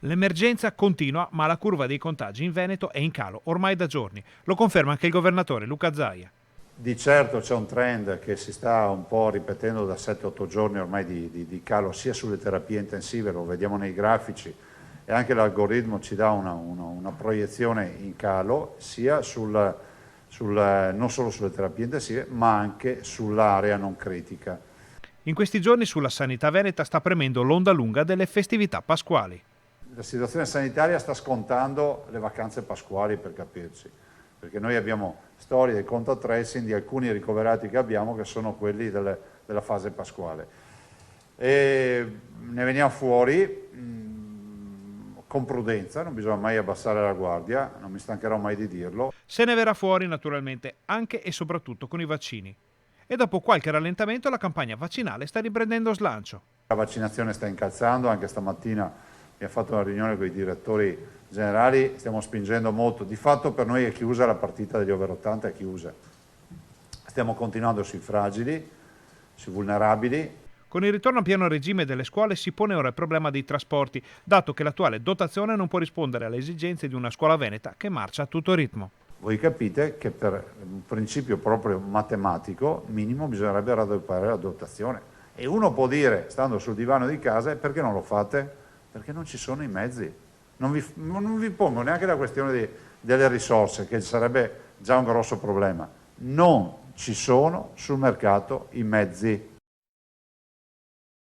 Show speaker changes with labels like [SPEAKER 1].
[SPEAKER 1] L'emergenza continua, ma la curva dei contagi in Veneto è in calo ormai da giorni. Lo conferma anche il governatore Luca Zaia.
[SPEAKER 2] Di certo c'è un trend che si sta un po' ripetendo da 7-8 giorni ormai di calo sia sulle terapie intensive, lo vediamo nei grafici, e anche l'algoritmo ci dà una proiezione in calo sia non solo sulle terapie intensive ma anche sull'area non critica.
[SPEAKER 1] In questi giorni sulla sanità veneta sta premendo l'onda lunga delle festività pasquali.
[SPEAKER 2] La situazione sanitaria sta scontando le vacanze pasquali, per capirci, perché noi abbiamo storie di contact tracing di alcuni ricoverati che abbiamo che sono quelli della fase pasquale. E ne veniamo fuori con prudenza, non bisogna mai abbassare la guardia, non mi stancherò mai di dirlo.
[SPEAKER 1] Se ne verrà fuori naturalmente anche e soprattutto con i vaccini. E dopo qualche rallentamento la campagna vaccinale sta riprendendo slancio.
[SPEAKER 2] La vaccinazione sta incalzando, anche stamattina abbiamo fatto una riunione con i direttori generali, stiamo spingendo molto. Di fatto per noi è chiusa la partita degli over 80, è chiusa. Stiamo continuando sui fragili, sui vulnerabili.
[SPEAKER 1] Con il ritorno a pieno regime delle scuole si pone ora il problema dei trasporti, dato che l'attuale dotazione non può rispondere alle esigenze di una scuola veneta che marcia a tutto ritmo.
[SPEAKER 2] Voi capite che per un principio proprio matematico minimo bisognerebbe raddoppiare la dotazione. E uno può dire, stando sul divano di casa, perché non lo fate? Perché non ci sono i mezzi. Non vi pongo neanche la questione delle risorse, che sarebbe già un grosso problema. Non ci sono sul mercato i mezzi.